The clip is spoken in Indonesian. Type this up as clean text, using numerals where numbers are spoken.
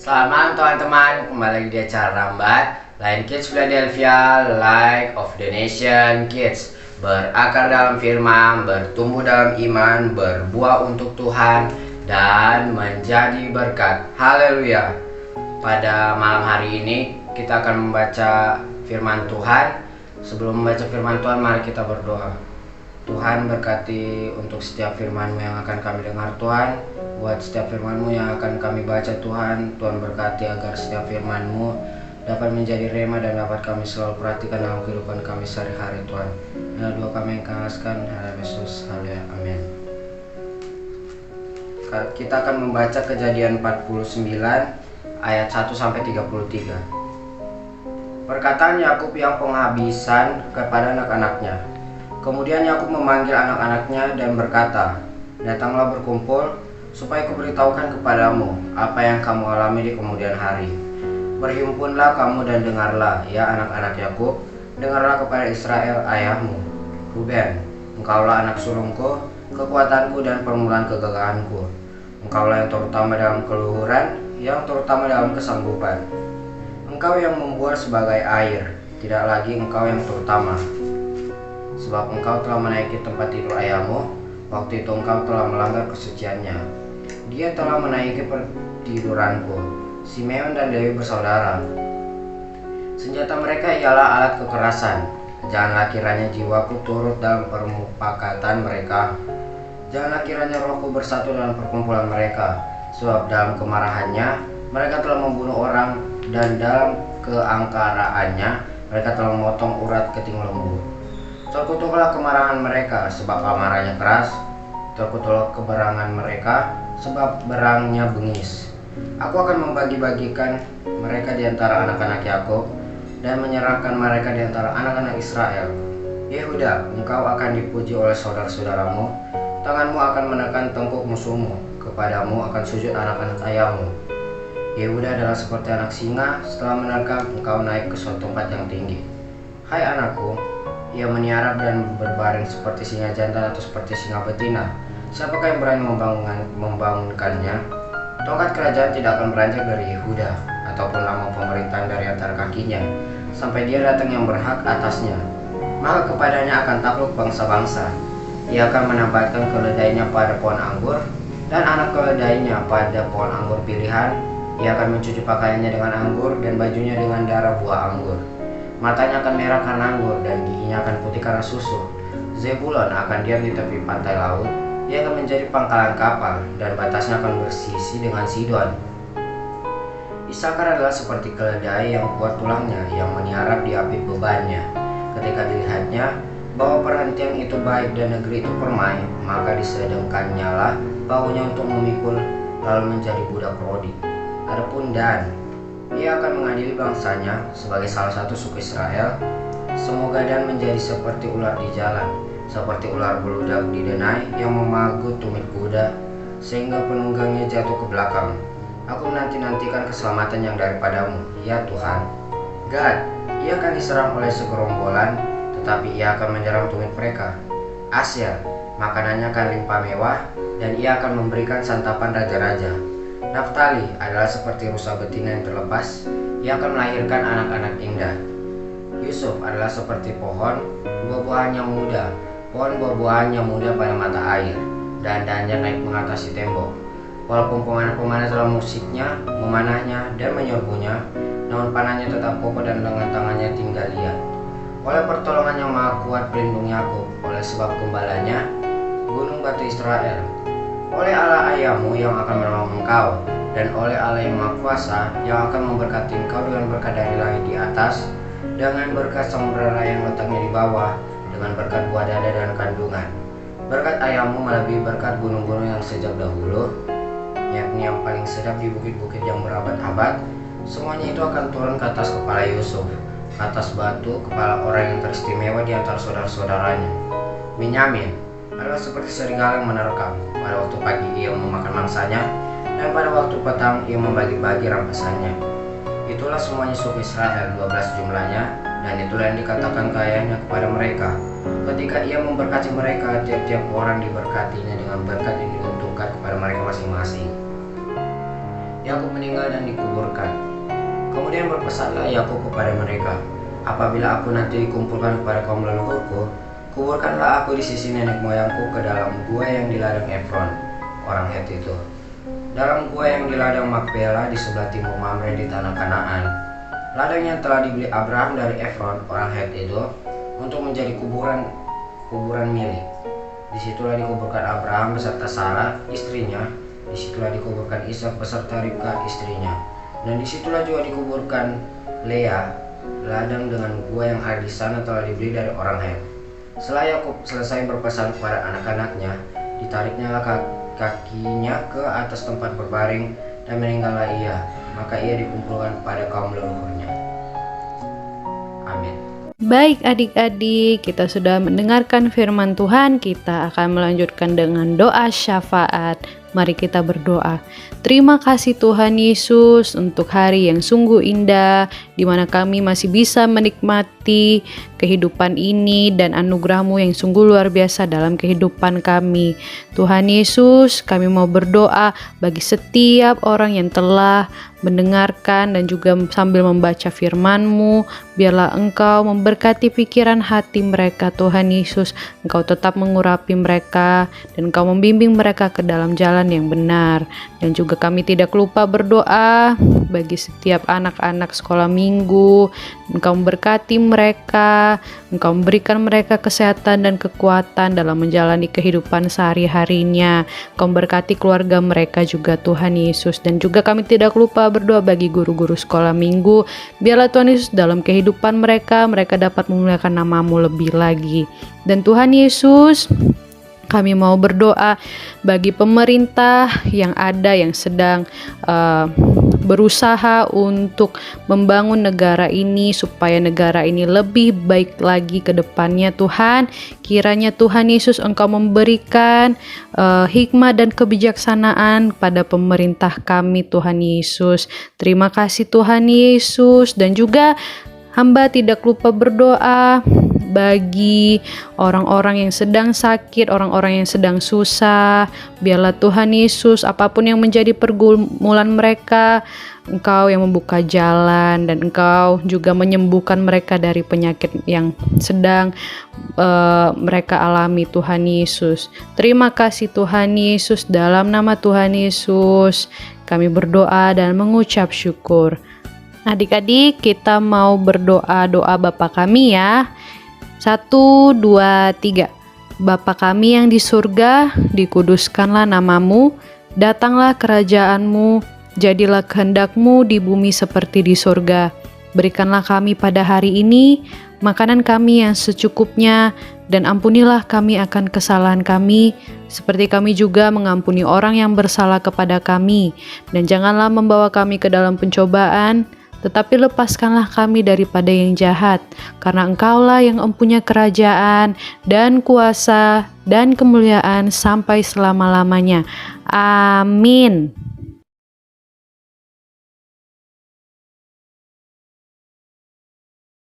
Selamat malam teman-teman, kembali lagi di acara Rambat Line Kids Philadelphia, Light of the Nation Kids. Berakar dalam firman, bertumbuh dalam iman, berbuah untuk Tuhan, dan menjadi berkat. Haleluya. Pada malam hari ini kita akan membaca firman Tuhan. Sebelum membaca firman Tuhan, mari kita berdoa. Tuhan berkati untuk setiap firman-Mu yang akan kami dengar Tuhan. Buat setiap firman-Mu yang akan kami baca Tuhan, Tuhan berkati agar setiap firman-Mu dapat menjadi rema dan dapat kami selalu perhatikan dalam kehidupan kami sehari-hari Tuhan. Dan doa kami yang kami dalam Yesus. Haleluya. Amin. Kita akan membaca Kejadian 49 ayat 1-33. Perkataan Yakub yang penghabisan kepada anak-anaknya. Kemudian Yakub memanggil anak-anaknya dan berkata, "Datanglah berkumpul, supaya kuberitahukan kepadamu apa yang kamu alami di kemudian hari. Berhimpunlah kamu dan dengarlah, ya anak-anak Yakub, dengarlah kepada Israel ayahmu. Ruben, engkaulah anak sulungku, kekuatanku dan permulaan kegagahanku. Engkaulah yang terutama dalam keluhuran, yang terutama dalam kesanggupan. Engkau yang membuat sebagai air, tidak lagi engkau yang terutama. Sebab engkau telah menaiki tempat tidur ayahmu, waktu itu engkau telah melanggar kesuciannya. Dia telah menaiki pertiduranku." Simeon dan Lewi bersaudara. Senjata mereka ialah alat kekerasan. Janganlah kiranya jiwaku turut dalam permupakatan mereka. Janganlah kiranya rohku bersatu dalam perkumpulan mereka. Sebab dalam kemarahannya mereka telah membunuh orang, dan dalam keangkaraannya mereka telah memotong urat keting lembu. Terkutuklah kemarahan mereka, sebab amarahnya keras. Terkutuklah keberangan mereka, sebab berangnya bengis. Aku akan membagi-bagikan mereka di antara anak-anak Yakub, dan menyerahkan mereka di antara anak-anak Israel. Yehuda, engkau akan dipuji oleh saudara-saudaramu. Tanganmu akan menekan tengkuk musuhmu. Kepadamu akan sujud anak-anak ayahmu. Yehuda adalah seperti anak singa, setelah menerkam engkau naik ke suatu tempat yang tinggi. Hai anakku, ia meniarap dan berbaring seperti singa jantan atau seperti singa betina. Siapakah yang berani membangunkannya? Tongkat kerajaan tidak akan beranjak dari Yehuda, ataupun lama pemerintahan dari antara kakinya, sampai dia datang yang berhak atasnya. Maka kepadanya akan takluk bangsa-bangsa. Ia akan menambatkan keledainya pada pohon anggur, dan anak keledainya pada pohon anggur pilihan. Ia akan mencuci pakaiannya dengan anggur, dan bajunya dengan darah buah anggur. Matanya akan merah karena anggur, dan giginya akan putih karena susu. Zebulon akan diam di tepi pantai laut. Ia akan menjadi pangkalan kapal, dan batasnya akan bersisi dengan Sidon. Isakar adalah seperti keledai yang kuat tulangnya, yang meniarap di api bebannya. Ketika dilihatnya bahwa perhentian itu baik dan negeri itu permai, maka disedengkannya lah bahunya untuk memikul, lalu menjadi budak rodi. Adapun Dan, ia akan mengadili bangsanya sebagai salah satu suku Israel. Semoga Dan menjadi seperti ular di jalan, seperti ular beludak di denai yang memagut tumit kuda, sehingga penunggangnya jatuh ke belakang. Aku menanti-nantikan keselamatan yang daripadamu, ya Tuhan. Gad, ia akan diserang oleh segerombolan, tetapi ia akan menyerang tumit mereka. Asyer, makanannya akan limpah mewah, dan ia akan memberikan santapan raja-raja. Naftali adalah seperti rusa betina yang terlepas. Ia akan melahirkan anak-anak indah. Yusuf adalah seperti pohon, buah-buahannya muda, pohon buah-buahannya muda pada mata air, dan dahannya naik mengatasi tembok. Walaupun pemanah-pemanah dalam musiknya, memanahnya, dan menyerbunya, namun panahnya tetap kokoh dan lengan tangannya tinggal liat. Oleh pertolongan yang maha kuat pelindung Yakub, oleh sebab gembalanya, gunung batu Israel. Oleh Allah ayahmu yang akan menolong engkau, dan oleh Allah yang maha kuasa yang akan memberkati engkau dengan berkat dari langit di atas, dengan berkat samudera yang letaknya di bawah, dengan berkat buah dada dan kandungan. Berkat ayahmu melebihi berkat gunung-gunung yang sejak dahulu, yakni yang paling sedap di bukit-bukit yang berabad-abad. Semuanya itu akan turun ke atas kepala Yusuf, ke atas batu kepala orang yang teristimewa di antara saudara-saudaranya. Benyamin adalah seperti serigala yang menerkam. Pada waktu pagi ia memakan mangsanya, dan pada waktu petang ia membagi-bagi rampasannya. Itulah semuanya suku Israel, 12 jumlahnya, dan itulah yang dikatakan ke ayahnya kepada mereka. Ketika ia memberkati mereka, tiap-tiap orang diberkatinya dengan berkat yang diuntungkan kepada mereka masing-masing. Yakub meninggal dan dikuburkan. Kemudian berpesanlah Yakub kepada mereka, apabila aku nanti dikumpulkan kepada kaum leluhurku, kuburkanlah aku di sisi nenek moyangku ke dalam gua yang di ladang Efron, orang Het itu, dalam gua yang di ladang Makpela di sebelah timur Mamre di tanah Kanaan, ladang yang telah dibeli Abraham dari Efron, orang Het itu, untuk menjadi kuburan milik. Disitulah dikuburkan Abraham beserta Sarah istrinya, disitulah dikuburkan Ishak beserta Ribka istrinya, dan disitulah juga dikuburkan Lea. Ladang dengan gua yang ada di sana telah dibeli dari orang Het. Setelah Yakub selesai berpesan kepada anak-anaknya, ditariknya kakinya ke atas tempat berbaring dan meninggallah ia. Maka ia dikumpulkan pada kaum leluhurnya. Amin. Baik adik-adik, kita sudah mendengarkan firman Tuhan. Kita akan melanjutkan dengan doa syafaat. Mari kita berdoa. Terima kasih Tuhan Yesus untuk hari yang sungguh indah, di mana kami masih bisa menikmati kehidupan ini dan anugerah-Mu yang sungguh luar biasa dalam kehidupan kami. Tuhan Yesus, kami mau berdoa bagi setiap orang yang telah mendengarkan dan juga sambil membaca firman-Mu. Biarlah Engkau memberkati pikiran hati mereka, Tuhan Yesus. Engkau tetap mengurapi mereka dan Engkau membimbing mereka ke dalam jalan yang benar. Dan juga kami tidak lupa berdoa bagi setiap anak-anak sekolah minggu. Engkau memberkati mereka, Engkau memberikan mereka kesehatan dan kekuatan dalam menjalani kehidupan sehari-harinya. Engkau memberkati keluarga mereka juga, Tuhan Yesus. Dan juga kami tidak lupa berdoa bagi guru-guru sekolah minggu. Biarlah Tuhan Yesus dalam kehidupan mereka dapat memuliakan nama-Mu lebih lagi. Dan Tuhan Yesus, kami mau berdoa bagi pemerintah yang ada yang sedang berusaha untuk membangun negara ini supaya negara ini lebih baik lagi ke depannya. Tuhan, kiranya Tuhan Yesus Engkau memberikan hikmah dan kebijaksanaan pada pemerintah kami, Tuhan Yesus. Terima kasih Tuhan Yesus. Dan juga hamba tidak lupa berdoa bagi orang-orang yang sedang sakit, orang-orang yang sedang susah. Biarlah Tuhan Yesus, apapun yang menjadi pergumulan mereka, Engkau yang membuka jalan dan Engkau juga menyembuhkan mereka dari penyakit yang sedang mereka alami, Tuhan Yesus. Terima kasih Tuhan Yesus, dalam nama Tuhan Yesus kami berdoa dan mengucap syukur. Adik-adik, kita mau berdoa doa Bapa kami ya. 1, 2, 3. Bapa kami yang di surga, dikuduskanlah nama-Mu, datanglah kerajaan-Mu, jadilah kehendak-Mu di bumi seperti di surga. Berikanlah kami pada hari ini makanan kami yang secukupnya, dan ampunilah kami akan kesalahan kami, seperti kami juga mengampuni orang yang bersalah kepada kami. Dan janganlah membawa kami ke dalam pencobaan, tetapi lepaskanlah kami daripada yang jahat, karena Engkaulah yang mempunyai kerajaan dan kuasa dan kemuliaan sampai selama-lamanya. Amin.